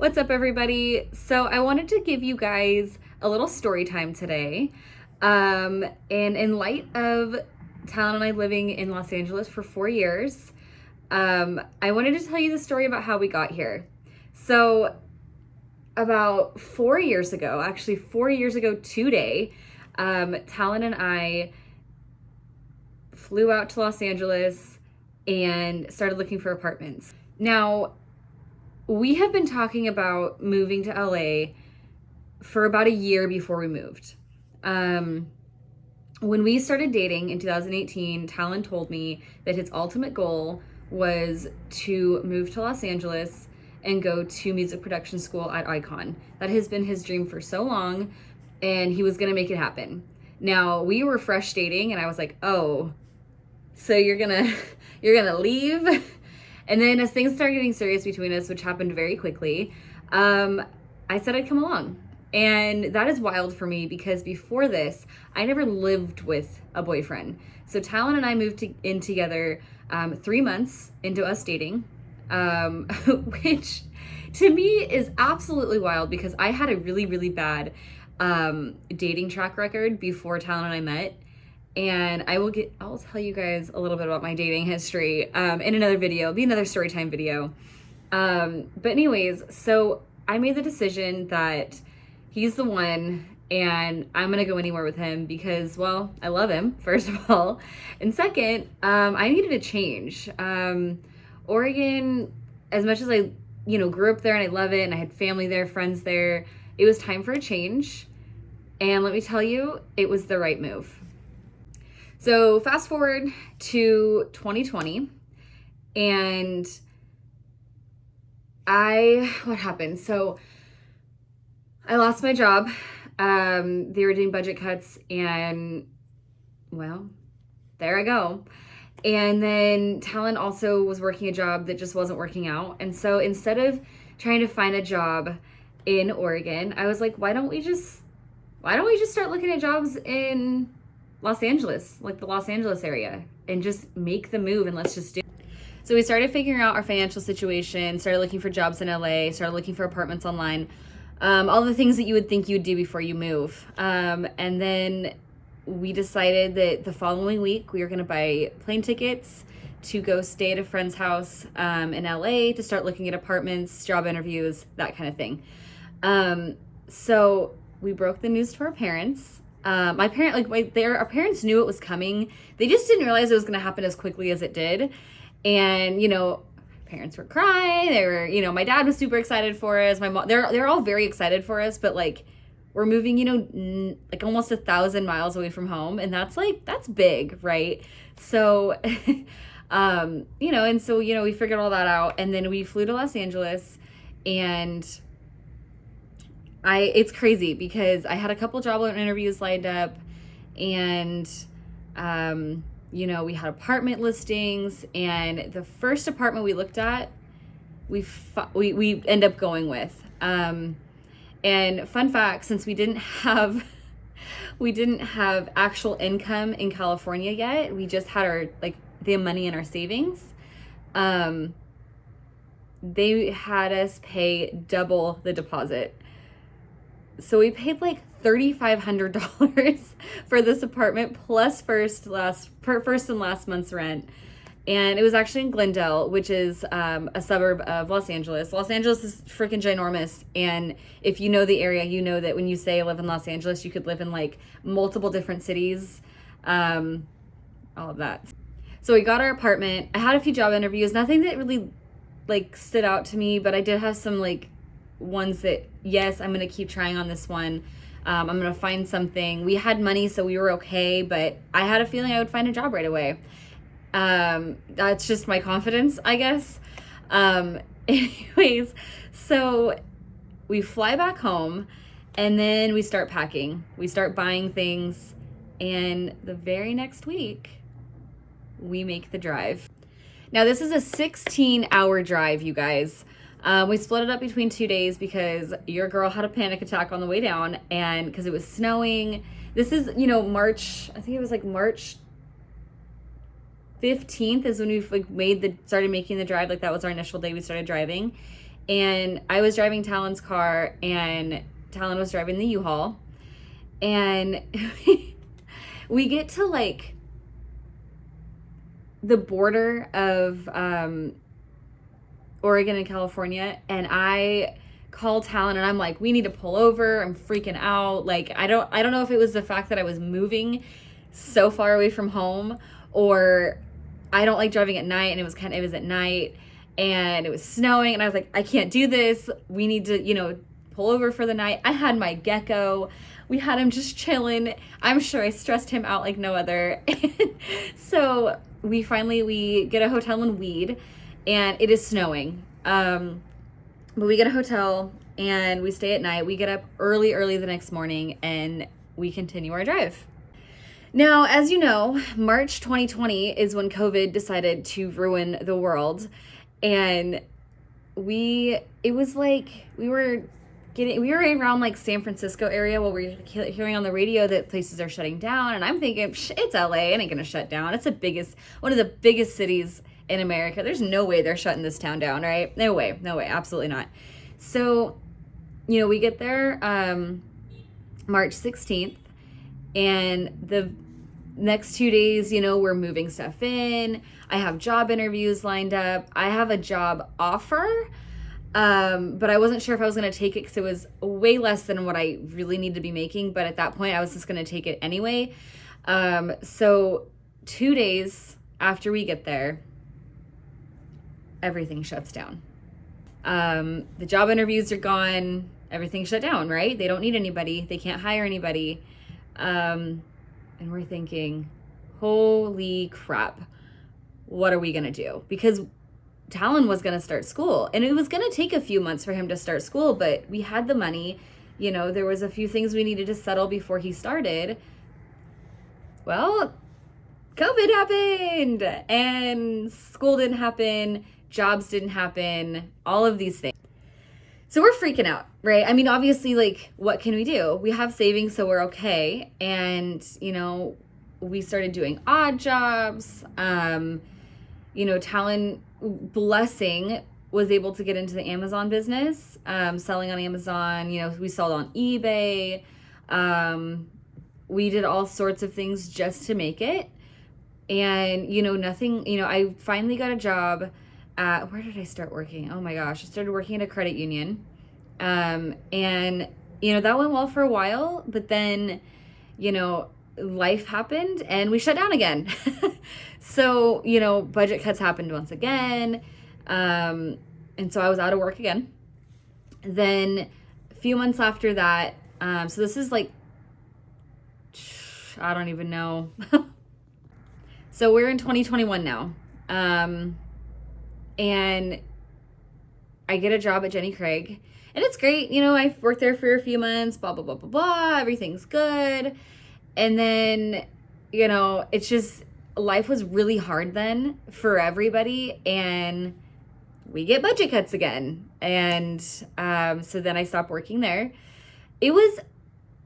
What's up, everybody? So I wanted to give you guys a little story time today. And in light of Talon and I living in Los Angeles for 4 years, I wanted to tell you the story about how we got here. So about 4 years ago, actually 4 years ago today, Talon and I flew out to Los Angeles and started looking for apartments. Now, we have been talking about moving to LA for about a year before we moved. When we started dating in 2018, Talon told me that his ultimate goal was to move to Los Angeles and go to music production school at Icon. That has been his dream for so long, and he was gonna make it happen. Now, we were fresh dating, and I was like, oh, so you're gonna leave? And then as things started getting serious between us, which happened very quickly, I said I'd come along. And that is wild for me because before this, I never lived with a boyfriend. So Talon and I moved in together 3 months into us dating, which to me is absolutely wild because I had a really, really bad dating track record before Talon and I met. And I'll tell you guys a little bit about my dating history in another video. It'll be another story time video. But anyways, so I made the decision that he's the one and I'm going to go anywhere with him because, well, I love him, first of all. And second, I needed a change. Oregon, as much as I, grew up there and I love it and I had family there, friends there, it was time for a change. And let me tell you, it was the right move. So fast forward to 2020 and what happened? So I lost my job. They were doing budget cuts and well, there I go. And then Talon also was working a job that just wasn't working out. And so instead of trying to find a job in Oregon, I was like, why don't we just start looking at jobs in Los Angeles, like the Los Angeles area, and just make the move and let's just do it. So we started figuring out our financial situation, started looking for jobs in LA, started looking for apartments online, all the things that you would think you would do before you move. And then we decided that the following week we were going to buy plane tickets to go stay at a friend's house in LA to start looking at apartments, job interviews, that kind of thing. So we broke the news to our parents. Our parents knew it was coming. They just didn't realize it was going to happen as quickly as it did. And, parents were crying. They were, my dad was super excited for us. My mom, they're all very excited for us, but we're moving, like almost 1,000 miles away from home. And that's big, right? So, and so, we figured all that out. And then we flew to Los Angeles and it's crazy because I had a couple job interviews lined up and, we had apartment listings and the first apartment we looked at, we end up going with. And fun fact, since we didn't have actual income in California yet, we just had the money in our savings. They had us pay double the deposit. So we paid $3,500 for this apartment plus first and last month's rent. And it was actually in Glendale, which is a suburb of Los Angeles. Los Angeles is freaking ginormous. And if you know the area, you know that when you say I live in Los Angeles, you could live in multiple different cities, all of that. So we got our apartment. I had a few job interviews, nothing that really stood out to me, but I did have some ones that, yes, I'm going to keep trying on this one. I'm going to find something. We had money, so we were okay, but I had a feeling I would find a job right away. That's just my confidence, I guess. Anyways, so we fly back home and then we start packing. We start buying things, and the very next week, we make the drive. Now, this is a 16-hour drive, you guys. We split it up between 2 days because your girl had a panic attack on the way down and because it was snowing. This is, March, I think it was March 15th is when we started making the drive. That was our initial day we started driving. and I was driving Talon's car, and Talon was driving the U-Haul, and we get to like the border of Oregon and California, and I call Talon and I'm like, we need to pull over. I'm freaking out. Like, I don't know if it was the fact that I was moving so far away from home, or I don't like driving at night, and it was at night and it was snowing, and I was like, I can't do this. We need to, pull over for the night. I had my gecko. We had him just chilling. I'm sure I stressed him out like no other. So we get a hotel in Weed, and it is snowing. But we get a hotel and we stay at night. We get up early the next morning, and we continue our drive. Now, as you know, March 2020 is when COVID decided to ruin the world. And we were around like San Francisco area where we were hearing on the radio that places are shutting down. And I'm thinking, it's LA, it ain't gonna shut down. It's one of the biggest cities in America. There's no way they're shutting this town down, right? No way, absolutely not. So, we get there March 16th, and the next 2 days, we're moving stuff in. I have job interviews lined up. I have a job offer, but I wasn't sure if I was going to take it because it was way less than what I really need to be making. But at that point, I was just going to take it anyway. So 2 days after we get there, everything shuts down. The job interviews are gone. Everything shut down, right? They don't need anybody. They can't hire anybody. And we're thinking, holy crap, what are we going to do? Because Talon was going to start school, and it was going to take a few months for him to start school, but we had the money. There was a few things we needed to settle before he started. Well, COVID happened, and school didn't happen, jobs didn't happen, all of these things. So we're freaking out, right? I mean, obviously, like, what can we do? We have savings, so we're okay. And, we started doing odd jobs. Talon, blessing, was able to get into the Amazon business, selling on Amazon. We sold on eBay. We did all sorts of things just to make it. And, nothing, I finally got a job at, where did I start working? Oh my gosh, I started working at a credit union. And, that went well for a while, but then, life happened and we shut down again. So, budget cuts happened once again. And so I was out of work again. Then a few months after that, so this is like, I don't even know. So we're in 2021 now. And I get a job at Jenny Craig, and it's great. I've worked there for a few months, blah, blah, blah, blah, blah. Everything's good. And then, it's just, life was really hard then for everybody, and we get budget cuts again. And so then I stopped working there. It was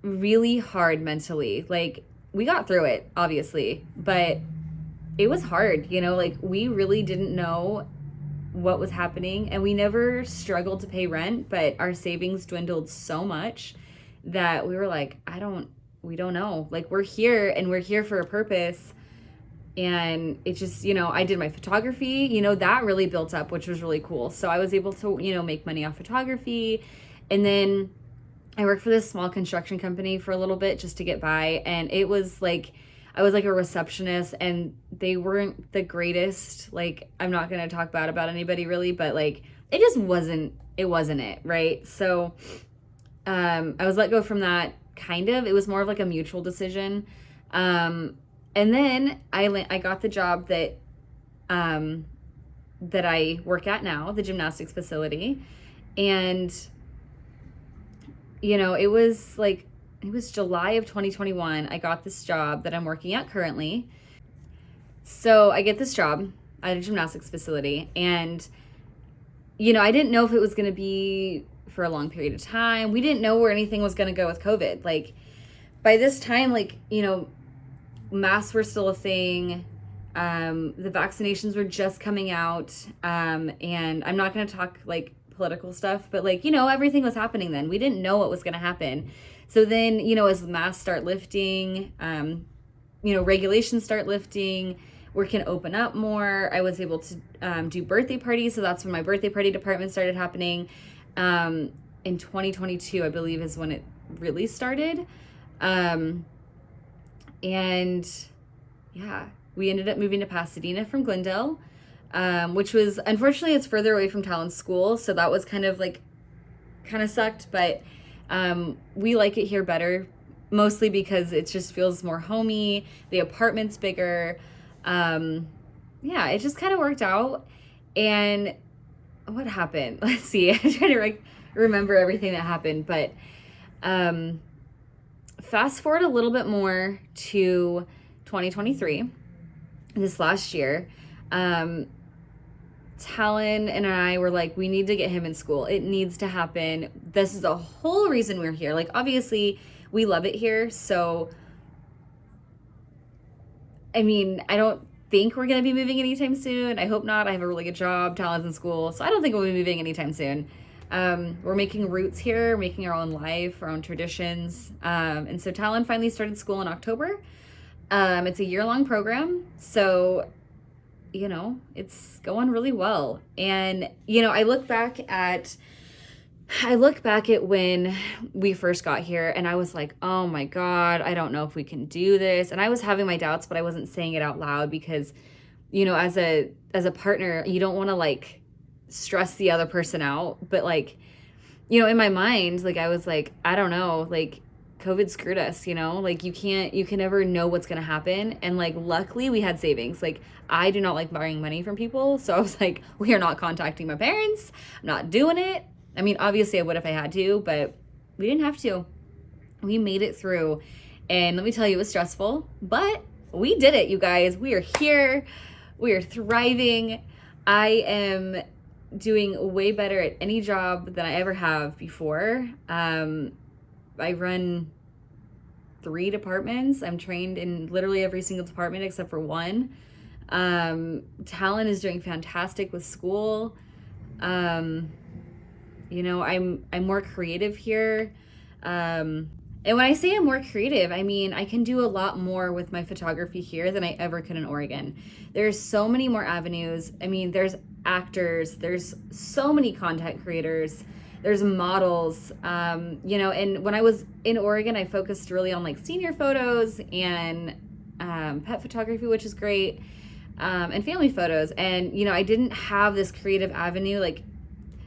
really hard mentally. Like, we got through it, obviously, but it was hard, we really didn't know what was happening, and we never struggled to pay rent, but our savings dwindled so much that we were like, we don't know. Like, we're here, and we're here for a purpose. And it just, I did my photography, that really built up, which was really cool. So I was able to, make money off photography. And then I worked for this small construction company for a little bit just to get by. And it was like, I was like a receptionist, and they weren't the greatest. Like, I'm not going to talk bad about anybody really, but like, it just wasn't it, right? So I was let go from that, kind of. It was more of like a mutual decision. And then I got the job that I work at now, the gymnastics facility. And, it was July of 2021. I got this job that I'm working at currently. So I get this job at a gymnastics facility, and, I didn't know if it was going to be for a long period of time. We didn't know where anything was going to go with COVID. Like, by this time, masks were still a thing. The vaccinations were just coming out. And I'm not going to talk political stuff, but like, everything was happening then. We didn't know what was going to happen. So then, as masks start lifting, regulations start lifting, work can open up more. I was able to do birthday parties. So that's when my birthday party department started happening. In 2022, I believe, is when it really started. And yeah, we ended up moving to Pasadena from Glendale, which was, unfortunately, it's further away from Talon's school. So that was kind of sucked, but we like it here better, mostly because it just feels more homey. The apartment's bigger. Yeah, it just kind of worked out. And what happened? Let's see. I'm trying to remember everything that happened, but fast forward a little bit more to 2023, this last year. Talon and I were like, we need to get him in school. It needs to happen. This is the whole reason we're here. Like, obviously, we love it here. So, I mean, I don't think we're going to be moving anytime soon. I hope not. I have a really good job. Talon's in school. So I don't think we'll be moving anytime soon. We're making roots here, making our own life, our own traditions. And so Talon finally started school in October. It's a year-long program. So, it's going really well. And, I look back at when we first got here and I was like, oh my God, I don't know if we can do this. And I was having my doubts, but I wasn't saying it out loud because, as a partner, you don't want to stress the other person out. But in my mind, I was like, I don't know, COVID screwed us, you can never know what's going to happen. And luckily we had savings. I do not like borrowing money from people. So I was like, we are not contacting my parents. I'm not doing it. I mean, obviously I would if I had to, but we didn't have to. We made it through. And let me tell you, it was stressful, but we did it, you guys. We are here. We are thriving. I am doing way better at any job than I ever have before. I run 3 departments. I'm trained in literally every single department except for one. Talon is doing fantastic with school. I'm more creative here. And when I say I'm more creative, I mean, I can do a lot more with my photography here than I ever could in Oregon. There's so many more avenues. I mean, there's actors, there's so many content creators, there's models, and when I was in Oregon, I focused really on senior photos and pet photography, which is great, and family photos. And, I didn't have this creative avenue.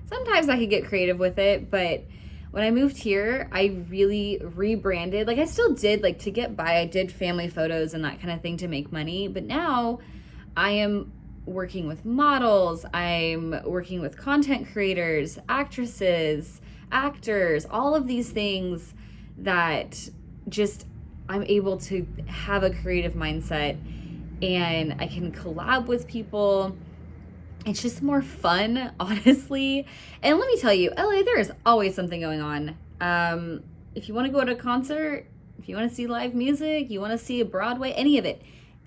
Sometimes I could get creative with it, but when I moved here, I really rebranded. I still did, to get by, I did family photos and that kind of thing to make money. But now I am working with models. I'm working with content creators, actresses, actors, all of these things that just I'm able to have a creative mindset and I can collab with people. It's just more fun, honestly. And let me tell you, LA, there is always something going on. If you want to go to a concert, if you want to see live music, you want to see a Broadway, any of it.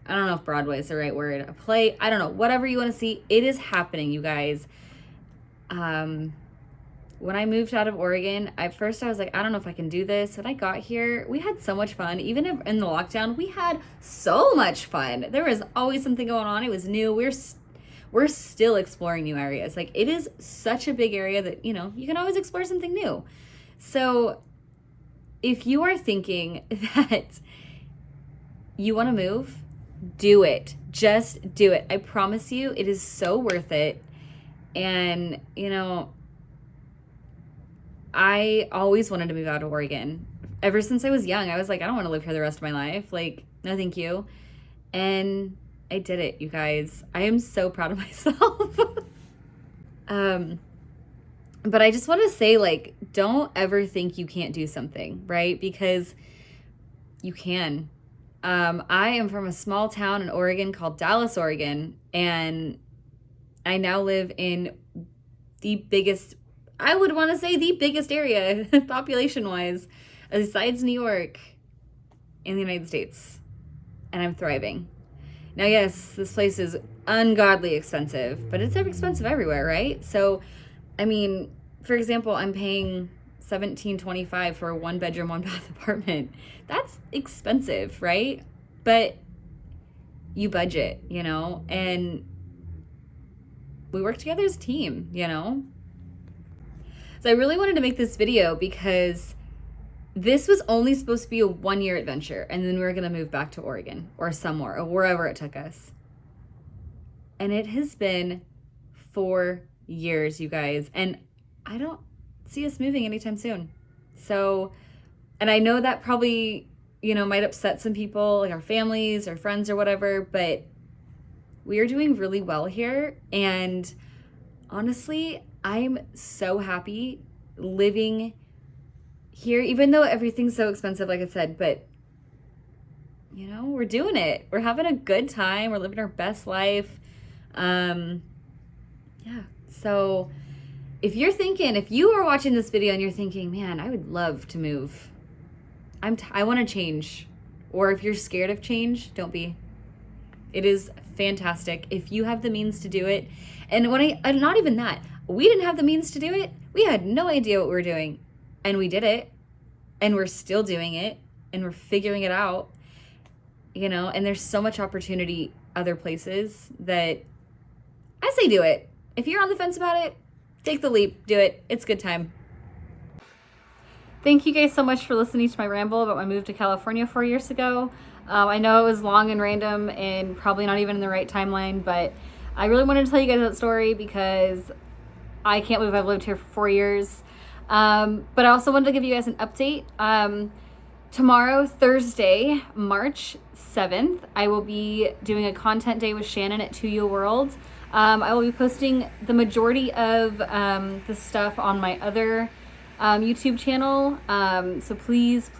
I don't know if Broadway is the right word. A play, I don't know. Whatever you want to see, it is happening, you guys. When I moved out of Oregon, at first I was like, I don't know if I can do this. When I got here, we had so much fun. Even in the lockdown, we had so much fun. There was always something going on. It was new. We're still exploring new areas. It is such a big area that, you can always explore something new. So if you are thinking that you want to move, do it. Just do it. I promise you, it is so worth it. And, I always wanted to move out of Oregon. Ever since I was young, I was like, I don't want to live here the rest of my life. No, thank you. And I did it, you guys. I am so proud of myself. But I just want to say, don't ever think you can't do something, right? Because you can. I am from a small town in Oregon called Dallas, Oregon, and I now live in the biggest, I would want to say the biggest area, population-wise, besides New York, in the United States. And I'm thriving. Now, yes, this place is ungodly expensive, but it's expensive everywhere, right? So, I mean, for example, I'm paying $17.25 for a 1-bedroom, 1-bath apartment. That's expensive, right? But you budget, and we work together as a team, So I really wanted to make this video because this was only supposed to be a 1-year adventure, and then we were going to move back to Oregon or somewhere or wherever it took us. And it has been 4 years, you guys, and I don't see us moving anytime soon. So, and I know that probably, might upset some people, like our families or friends or whatever, but we are doing really well here. And honestly, I'm so happy living here, even though everything's so expensive, like I said, but we're doing it. We're having a good time. We're living our best life. Yeah. So if you are watching this video and you're thinking, man, I would love to move. I want to change. Or if you're scared of change, don't be. It is fantastic if you have the means to do it. And not even that, we didn't have the means to do it. We had no idea what we were doing, and we did it, and we're still doing it, and we're figuring it out, and there's so much opportunity other places that I say do it. If you're on the fence about it, take the leap, do it. It's a good time. Thank you guys so much for listening to my ramble about my move to California 4 years ago. I know it was long and random and probably not even in the right timeline, but I really wanted to tell you guys that story because I can't believe I've lived here for 4 years. But I also wanted to give you guys an update. Tomorrow, Thursday, March 7th, I will be doing a content day with Shannon at To You World. I will be posting the majority of the stuff on my other YouTube channel. So please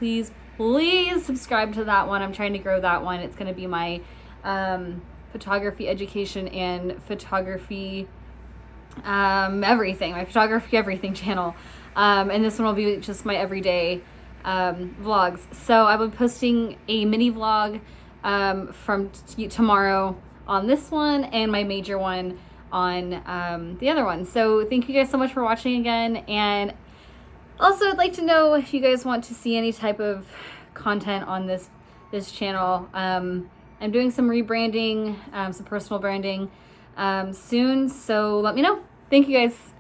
subscribe to that one. I'm trying to grow that one. It's going to be my photography education and photography everything, my photography everything channel. And this one will be just my everyday vlogs. So I will be posting a mini vlog from tomorrow on this one and my major one on the other one. So thank you guys so much for watching again. And also I'd like to know if you guys want to see any type of content on this channel. I'm doing some rebranding, some personal branding soon. So let me know. Thank you guys.